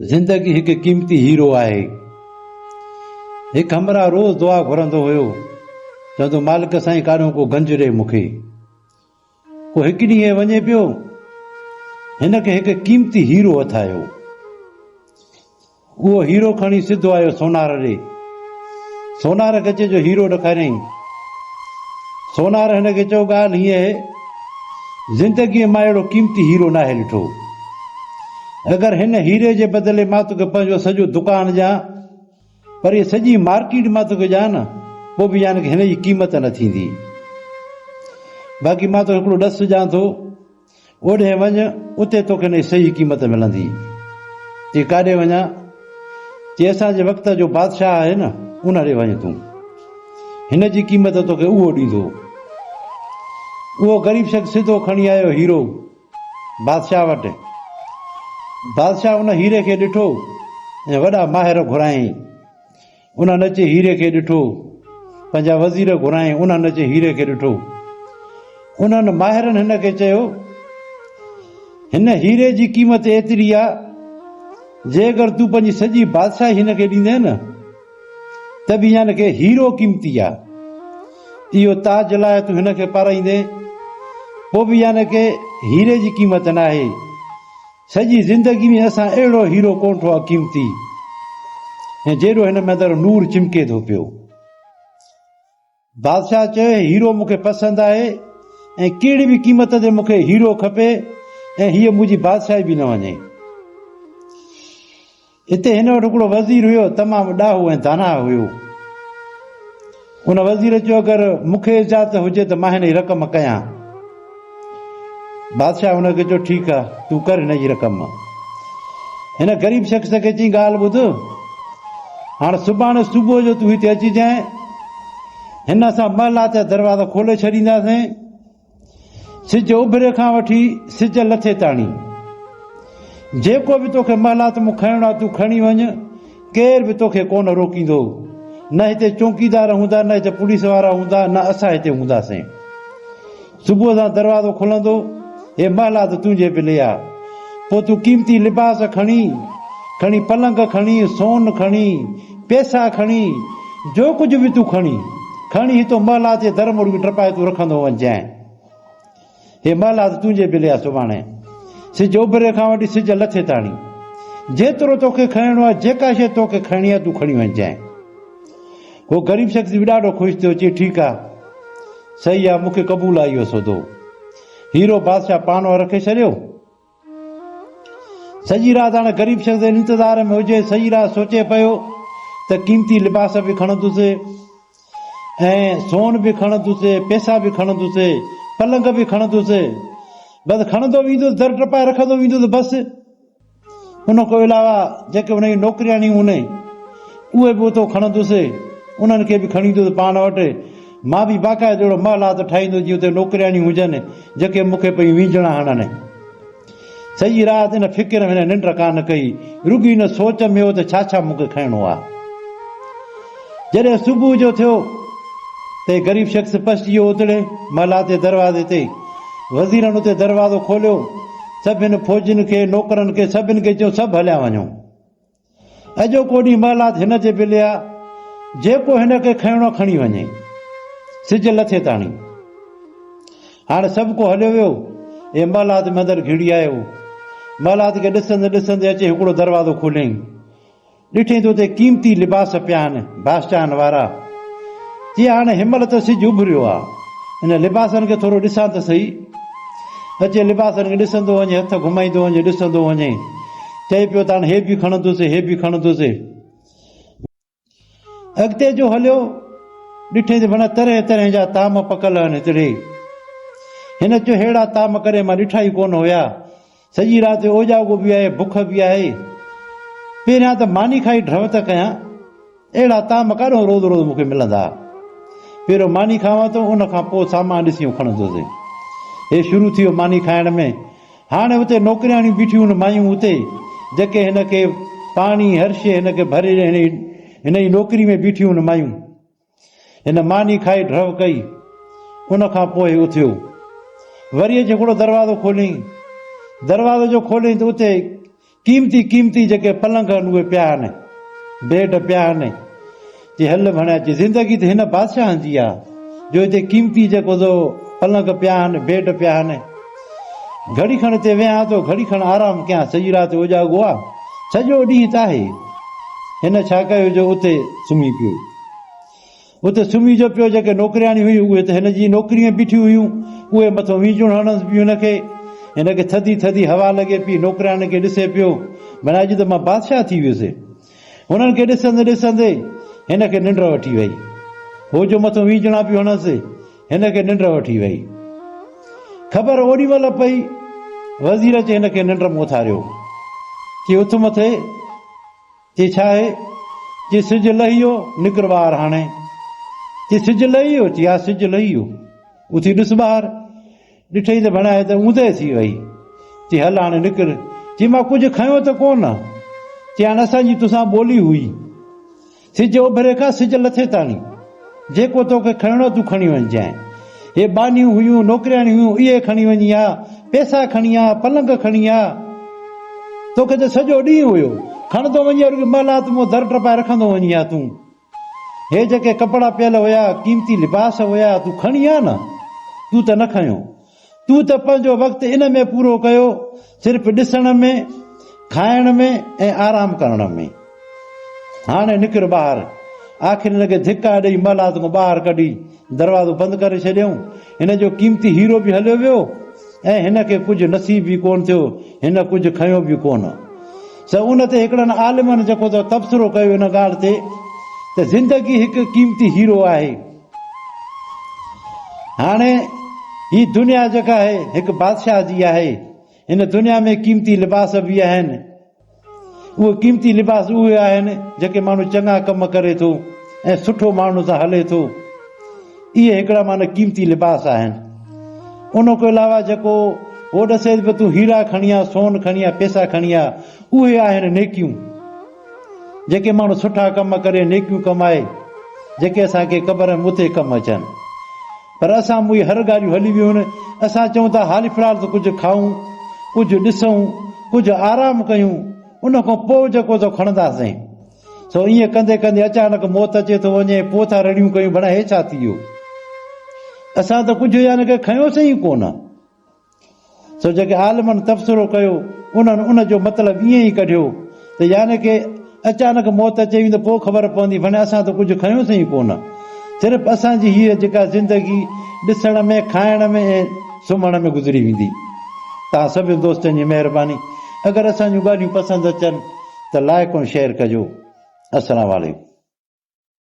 ज़िंदगी हिकु क़ीमती हीरो आहे। हिकु हमरा रोज़ दुआ घुरंदो हुयो, चवंदो मालिक साईं काॾों को गंज ॾे मूंखे। को हिकु ॾींहुं वञे पियो, हिन खे हिकु क़ीमती हीरो अथायो। उहो हीरो खणी सिधो आयो सोनार ॾे। सोनार खे चए जो हीरो ॾेखारियईं। सोनार हिन खे चयो ॻाल्हि हीअं आहे, ज़िंदगीअ मां अहिड़ो क़ीमती हीरो नाहे ॾिठो। अगरि हिन हीरे जे बदिले मां तोखे पंहिंजो सॼो दुकानु ॾियां, पर इहा सॼी मार्केट मां तोखे ॾियां न, पोइ बि यानी हिन जी क़ीमत न थींदी। बाक़ी मां तोखे हिकिड़ो ॾस ॾियां थो, ओॾे वञ, उते तोखे हिन जी सही क़ीमत मिलंदी। चई काॾे वञा? चई असांजे वक़्त जो बादशाह आहे न, उन ॾे वञ तूं, हिन जी क़ीमत तोखे उहो ॾींदो। उहो ग़रीब शख़्स सिधो खणी आयो हीरो बादशाह वटि। बादशाह उन हीरे खे ॾिठो ऐं वॾा माहिर घुरायईं। उन्हनि अचे हीरे खे ॾिठो, पंहिंजा वज़ीर घुरायईं, उन्हनि अचे हीरे खे ॾिठो। उन्हनि माहिरनि हिन खे चयो, हिन हीरे जी क़ीमत एतिरी आहे, जे अगरि तूं पंहिंजी सॼी बादशाही हिन खे ॾींदे न, त बि यानी के हीरो क़ीमती आहे। इहो ताज लाइ तूं हिन खे पाराईंदे, पोइ बि यानी के हीरे जी क़ीमत न आहे। सॼी ज़िंदगी में असां अहिड़ो हीरो कोन ठो आहे क़ीमती, ऐं जहिड़ो हिन में अंदरि नूर चिमके थो पियो। बादशाह चयो हीरो मूंखे पसंदि आहे, ऐं कहिड़ी बि क़ीमत ते मूंखे हीरो खपे, ऐं हीअ मुंहिंजी बादशाही बि न वञे। हिते हिन वटि हिकिड़ो वज़ीर हुयो, तमामु ॾाहो ऐं दाना हुयो। उन वज़ीर चयो अगरि मूंखे इजाज़त हुजे त मां हिन जी रक़म कयां। बादशाह हुनखे चयो ठीकु आहे, तूं कर हिन जी रक़म। हिन ग़रीब शख़्स खे चई ॻाल्हि ॿुध, हाणे सुभाणे सुबुह जो तूं हिते अचिजांइ, हिन असां महलात जा दरवाज़ा खोले छॾींदासीं, सिज उभरे खां वठी सिज लथे ताणी। जेको बि तोखे महलात मूं खणणो आहे तूं खणी वञ, केर बि तोखे कोन रोकींदो। न हिते चौकीदार हूंदा, न हिते पुलिस वारा हूंदा, न असां हिते हूंदासीं। सुबुह सां दरवाज़ो खुलंदो, हे महलात तुंहिंजे पिले आहे। पोइ तूं क़ीमती लिबास खणी पलंग खणी, सोन खणी, पैसा खणी, जो कुझु बि तूं खणी हितो महलात जे दर मुड़ टपाए तूं रखंदो वञजांइ। हे महलात तुंहिंजे पिले आहे। सुभाणे सिज उभरे खां वठी सिज लथे ताणी जेतिरो तोखे खणणो आहे, जेका शइ तोखे खणणी आहे तूं खणी वञजांइ। उहो ग़रीब शख़्स बि ॾाढो ख़ुशि थियो, चई ठीकु आहे, सही आहे, मूंखे क़बूल आहे इहो सौदो। हीरो बादशाह पाण रखे छॾियो। सॼी राति हाणे ग़रीब शख़्स इंतज़ार में हुजे, सॼी राति सोचे पियो त क़ीमती लिबास बि खणंदुसि, ऐं सोन बि खणंदुसि, पैसा बि खणंदुसि, पलंग बि खणंदुसि। बसि खणंदो वेंदुसि, दर टपाए रखंदो वेंदुसि बसि। उन खां अलावा जेके उन जी नौकिरियाणियूं हूंदी, उहे बि उतो खणंदुसि, उन्हनि खे बि खणी ईंदुसि पाण वटि। मां बि बाक़ाइदो अहिड़ो महलात ठाहींदुसि जीअं उते नौकिरियाणियूं हुजनि, जेके मूंखे पई वींझणा हणनि। सॼी राति हिन फ़िकिर में निंड कान कई, रुॻी हिन सोच में हो त छा छा मूंखे खणणो आहे। जॾहिं सुबुह जो थियो त ग़रीब शख़्स पहुची वियो उतरे महलात जे दरवाज़े ते। वज़ीरनि उते दरवाज़ो खोलियो, सभिनि फौजियुनि खे, नौकरनि खे, सभिनि खे चयो सभु हलिया वञो। अॼो को ॾींहुं महलात हिन जे पिले आहे, जेको हिन खे खणणो खणी वञे, सिज लथे ताणी। हाणे सभु को हलियो वियो, हे महलात में अंदरि घिड़ी आयो। महलात खे ॾिसंदे ॾिसंदे अचे हिकिड़ो दरवाज़ो खोलियईं। ॾिठईं त उते क़ीमती लिबास पिया आहिनि बादशाहनि वारा। चई हाणे हिनमहिल त सिज उभरियो आहे, हिन लिबासनि खे थोरो ॾिसां त सही। अचे लिबासनि खे ॾिसंदो वञे, हथ घुमाईंदो वञे, ॾिसंदो वञे। चए पियो त हाणे हे बि खणंदुसि, हे बि खणंदुसि। अॻिते जो हलियो, ॾिठे त माना तरह तरह जा ताम पकल आहिनि हिकिड़े। हिन चयो अहिड़ा ताम करे मां ॾिठा ई कोन हुया। सॼी राति ओजागो बि आहे, बुख बि आहे। पहिरियां त मानी खाई ड्रव त कयां, अहिड़ा ताम काॾो रोज़ रोज़ मूंखे मिलंदा। पहिरियों मानी खावां थो, उन खां पोइ सामान ॾिसी खणंदुसि। हे शुरू थी वियो मानी खाइण में। हाणे उते नौकिरियाणियूं बीठियूं आहिनि, मायूं उते, जेके हिन खे पाणी हर शइ हिन खे भरे हिन जी नौकिरी में बीठियूं आहिनि मायूं। हिन मानी खाई ड्रव कई, उन खां पोइ उथियो। वरी अची हिकिड़ो दरवाज़ो खोलियईं। दरवाज़ो जो खोलियईं त उते क़ीमती क़ीमती जेके पलंग आहिनि उहे पिया आहिनि, बेड पिया आहिनि। जे हल भणिया चई ज़िंदगी त हिन बादशाह जी आहे जो हिते क़ीमती जेको सो पलंग पिया आहिनि, बेड पिया आहिनि। घड़ी खण ते वियां थो, घड़ी खण आराम कयां, सॼी राति उजाॻो आहे, सॼो ॾींहुं त आहे। हिन छा कयो जो उते सुम्ही पियो। उते सुम्ही जो पियो। जेके नौकिरियाणी हुयूं उहे त हिन जी नौकिरीअ बीठियूं हुयूं, उहे मथां वीचूं हणनि पियूं हिनखे। हिनखे थधी थधी हवा लॻे पई। नौकिरियाणी खे ॾिसे पियो, भला अॼु त मां बादशाह थी वियुसि। हुननि खे ॾिसंदे ॾिसंदे हिनखे निंड वठी वई। हो जो मथां वीचणा पियो हणसि, हिनखे निंड वठी वई। ख़बर ओॾी महिल पई, वज़ीर चई हिनखे निंड मां उथारियो। चई उथ मथे। चई छा आहे? चई सिजु लही वियो, निकिर ॿाहिरि हाणे। चई सिजु लही वियो? चई हा सिजु लही वियो। उथी ॾिस ॿाहिरि। ॾिठई त भणिया त ऊंदहि थी वई। चई हल हाणे निकिर। चई मां कुझु खयो त कोन। चई हाणे असांजी तोसां ॿोली हुई, सिजु उभरे खां सिजु लथे ताणी जेको तोखे खणणो तूं खणी वञजांइ। हे बानियूं हुयूं, नौकिरियाणी हुयूं, इहे खणी वञी हा, पैसा खणी आ, पलंग खणी आ। तोखे त सॼो ॾींहुं हुयो, खणंदो वञी और महिलात मूं दर टपाए रखंदो वञी हा तूं। हे जेके कपिड़ा पियल हुया, क़ीमती लिबास हुया, तूं खणी आ न? तूं त न खयो। तूं त पंहिंजो वक़्तु इन में पूरो कयो, सिर्फ़ु ॾिसण में, खाइण में ऐं आराम करण में। हाणे निकिर ॿाहिरि। आख़िर हिनखे धिका ॾेई महिलात खां ॿाहिरि कढी दरवाज़ो बंदि करे छॾियऊं। हिन जो क़ीमती हीरो बि हलियो वियो ऐं हिनखे कुझु नसीब बि कोन थियो। हिन कुझु खयो बि कोन। उन ते हिकिड़नि आलिमनि जेको त तबसरो कयो हिन ॻाल्हि ते त ज़िंदगी हिकु क़ीमती हीरो आहे। हाणे ही दुनिया जेका आहे हिकु बादशाह जी आहे। हिन दुनिया में क़ीमती लिबास बि आहिनि। उहे क़ीमती लिबास उहे आहिनि जेके माण्हू चङा कम करे थो ऐं सुठो माण्हू सां हले थो। इहे हिकिड़ा माना क़ीमती लिबास आहिनि। उन खां अलावा जेको उहो ॾसे बि तूं हीरा खणी आ, सोन खणी आ, पैसा खणी आ, उहे आहिनि नेकियूं। जेके माण्हू सुठा कम करे, नेकियूं कमाए, जेके असांखे क़बर में उते कमु अचनि। पर असां मूं हर ॻाल्हियूं हली वियूं आहिनि। असां चऊं था हाली फ़िलहाल त कुझु खाऊं, कुझु ॾिसूं, कुझु आराम कयूं, उन खां पोइ जेको त खणंदासीं। ईअं कंदे कंदे अचानक मौत अचे थो वञे, पोइ था रड़ियूं कयूं भला हे छा थी वियो। असां त कुझु यानी की खयोसीं ई कोन। जेके आलिमनि तबसरो कयो उन्हनि उन जो मतिलबु ईअं ई कढियो त यानी की अचानक मौत अचे त पोइ ख़बर पवंदी भले असां त कुझु खयोसीं ई कोन। सिर्फ़ु असांजी हीअ जेका ज़िंदगी ॾिसण में, खाइण में ऐं सुम्हण में गुज़री वेंदी। तव्हां सभिनी दोस्तनि जी महिरबानी। अगरि असांजूं ॻाल्हियूं पसंदि अचनि त लाइक ऐं शेयर कजो। अस्सलाम वालेकुम।